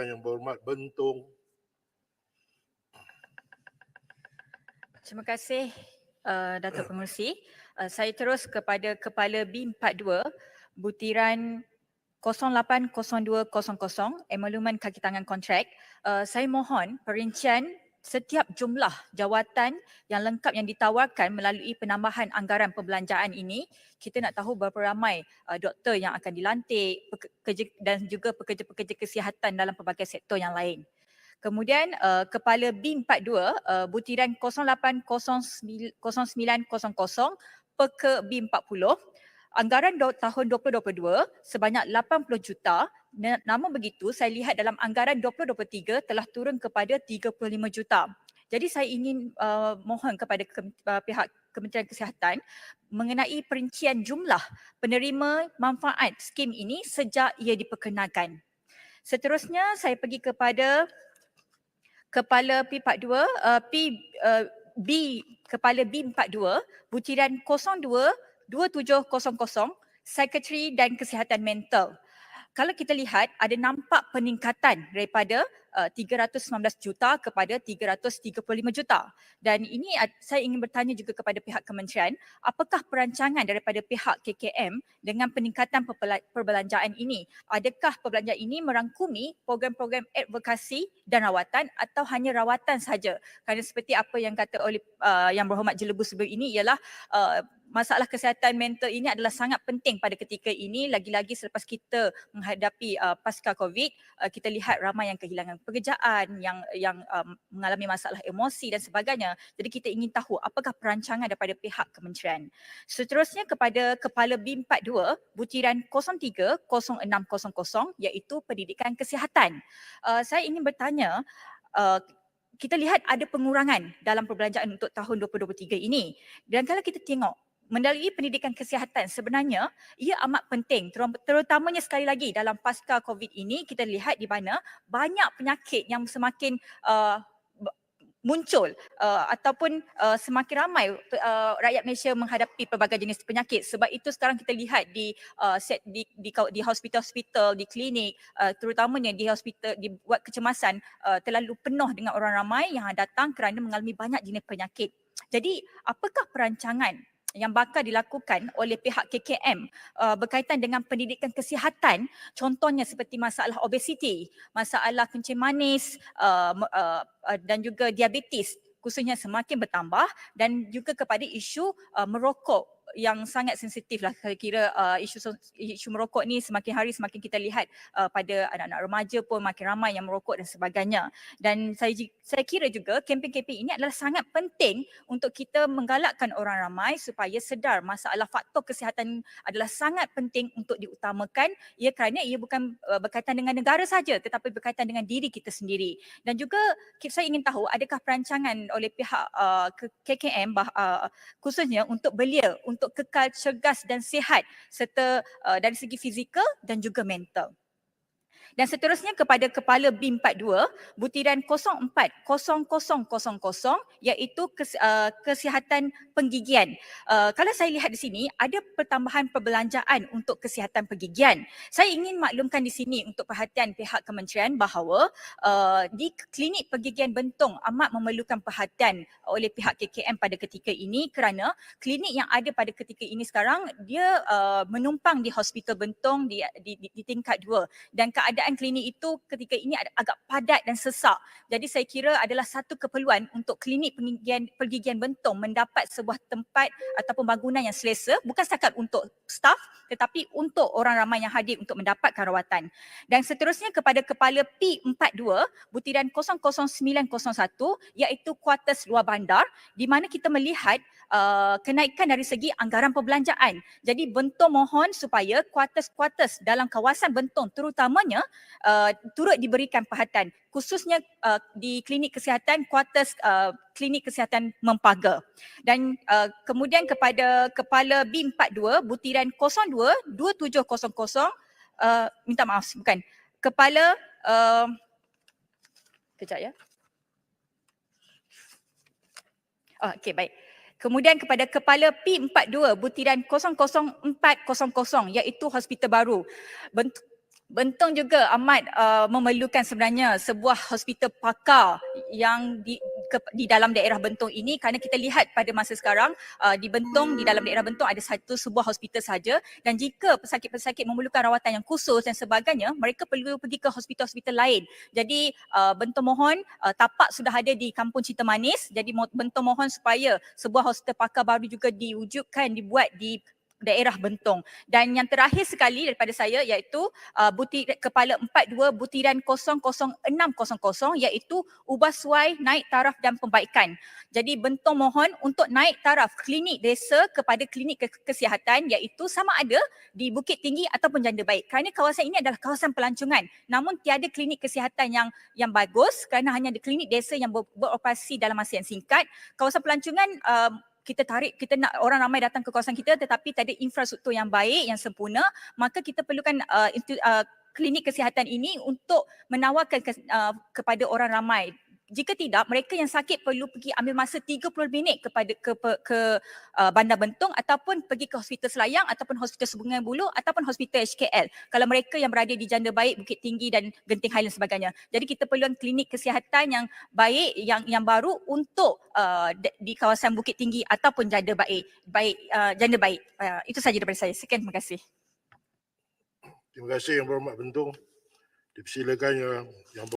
Yang berhormat Bentong. Terima kasih Datuk Pengerusi. Saya terus kepada Kepala B42 butiran 080200 emolumen kaki tangan kontrak. Saya mohon perincian setiap jumlah jawatan yang lengkap yang ditawarkan melalui penambahan anggaran perbelanjaan ini. Kita nak tahu berapa ramai doktor yang akan dilantik dan juga pekerja-pekerja kesihatan dalam pelbagai sektor yang lain. Kemudian Kepala B42 butiran 080900 Peke B40 anggaran tahun 2022 sebanyak 80 juta. Namun begitu saya lihat dalam anggaran 2023 telah turun kepada 35 juta. Jadi saya ingin mohon kepada pihak Kementerian Kesihatan mengenai perincian jumlah penerima manfaat skim ini sejak ia diperkenalkan. Seterusnya saya pergi kepada Kepala P42 Kepala B42 butiran 022700 Sekretari dan Kesihatan Mental. Kalau kita lihat ada nampak peningkatan daripada 319 juta kepada 335 juta. Dan ini saya ingin bertanya juga kepada pihak kementerian, apakah perancangan daripada pihak KKM dengan peningkatan perbelanjaan ini? Adakah perbelanjaan ini merangkumi program-program advokasi dan rawatan atau hanya rawatan saja? Kerana seperti apa yang kata oleh Yang Berhormat Jelebu sebelum ini ialah masalah kesihatan mental ini adalah sangat penting pada ketika ini, lagi-lagi selepas kita menghadapi pasca COVID, kita lihat ramai yang kehilangan pekerjaan, yang mengalami masalah emosi dan sebagainya. Jadi kita ingin tahu apakah perancangan daripada pihak kementerian. Seterusnya kepada Kepala B42 butiran 030600 iaitu pendidikan kesihatan. Saya ingin bertanya, kita lihat ada pengurangan dalam perbelanjaan untuk tahun 2023 ini. Dan kalau kita tengok melalui pendidikan kesihatan sebenarnya ia amat penting, terutamanya sekali lagi dalam pasca COVID ini kita lihat di mana banyak penyakit yang semakin muncul ataupun semakin ramai rakyat Malaysia menghadapi pelbagai jenis penyakit. Sebab itu sekarang kita lihat di hospital-hospital, di klinik, terutamanya di hospital dibuat kecemasan terlalu penuh dengan orang ramai yang datang kerana mengalami banyak jenis penyakit. Jadi apakah perancangan yang bakal dilakukan oleh pihak KKM berkaitan dengan pendidikan kesihatan, contohnya seperti masalah obesiti, masalah kencing manis dan juga diabetes khususnya semakin bertambah, dan juga kepada isu merokok yang sangat sensitif lah. Saya kira isu merokok ni semakin hari semakin kita lihat pada anak-anak remaja pun makin ramai yang merokok dan sebagainya. Dan saya kira juga kempen-kempen ini adalah sangat penting untuk kita menggalakkan orang ramai supaya sedar masalah faktor kesihatan adalah sangat penting untuk diutamakan, ia kerana ia bukan berkaitan dengan negara saja tetapi berkaitan dengan diri kita sendiri. Dan juga saya ingin tahu adakah perancangan oleh pihak KKM khususnya untuk belia untuk kekal cergas dan sihat serta dari segi fizikal dan juga mental. Dan seterusnya kepada Kepala B42 butiran 040000 iaitu kesihatan penggigian. Kalau saya lihat di sini ada pertambahan perbelanjaan untuk kesihatan penggigian. Saya ingin maklumkan di sini untuk perhatian pihak kementerian bahawa di klinik penggigian Bentong amat memerlukan perhatian oleh pihak KKM pada ketika ini, kerana klinik yang ada pada ketika ini sekarang dia menumpang di Hospital Bentong di tingkat 2, dan keadaan klinik itu ketika ini agak padat dan sesak. Jadi saya kira adalah satu keperluan untuk klinik pergigian Bentong mendapat sebuah tempat ataupun bangunan yang selesa, bukan setakat untuk staf tetapi untuk orang ramai yang hadir untuk mendapatkan rawatan. Dan seterusnya kepada Kepala P42 butiran 00901 iaitu kuartus luar bandar, di mana kita melihat kenaikan dari segi anggaran perbelanjaan. Jadi Bentong mohon supaya kuartus-kuartus dalam kawasan Bentong terutamanya turut diberikan perhatian, khususnya di klinik kesihatan, kuartus klinik kesihatan Mempaga. Dan kemudian kepada Kepala B42 butiran 022700 minta maaf, bukan, Kepala kejap ya. Okey, baik. Kemudian kepada Kepala P42 butiran 00400 iaitu Hospital Baru. Bentong juga amat memerlukan sebenarnya sebuah hospital pakar yang di dalam daerah Bentong ini, kerana kita lihat pada masa sekarang di Bentong, di dalam daerah Bentong ada sebuah hospital saja, dan jika pesakit-pesakit memerlukan rawatan yang khusus dan sebagainya, mereka perlu pergi ke hospital-hospital lain. Jadi Bentong mohon, tapak sudah ada di Kampung Cinta Manis, jadi Bentong mohon supaya sebuah hospital pakar baru juga diwujudkan, dibuat di daerah Bentong. Dan yang terakhir sekali daripada saya iaitu kepala 42 butiran 00600 iaitu ubah suai naik taraf dan pembaikan. Jadi Bentong mohon untuk naik taraf klinik desa kepada klinik kesihatan iaitu sama ada di Bukit Tinggi ataupun Janda Baik. Kerana kawasan ini adalah kawasan pelancongan, namun tiada klinik kesihatan yang bagus kerana hanya ada klinik desa yang beroperasi dalam masa yang singkat. Kawasan pelancongan kita nak orang ramai datang ke kawasan kita tetapi tak ada infrastruktur yang baik, yang sempurna, maka kita perlukan klinik kesihatan ini untuk menawarkan kepada orang ramai. Jika tidak, mereka yang sakit perlu pergi ambil masa 30 minit ke Bandar Bentong ataupun pergi ke Hospital Selayang ataupun Hospital Sungai Buloh ataupun Hospital HKL. Kalau mereka yang berada di Janda Baik, Bukit Tinggi dan Genting Highlands sebagainya. Jadi kita perlukan klinik kesihatan yang baik, yang baru untuk di kawasan Bukit Tinggi ataupun Janda Baik. Janda Baik. Itu sahaja daripada saya. Sekian, terima kasih. Terima kasih Yang Berhormat Bentong. Dipersilakan Yang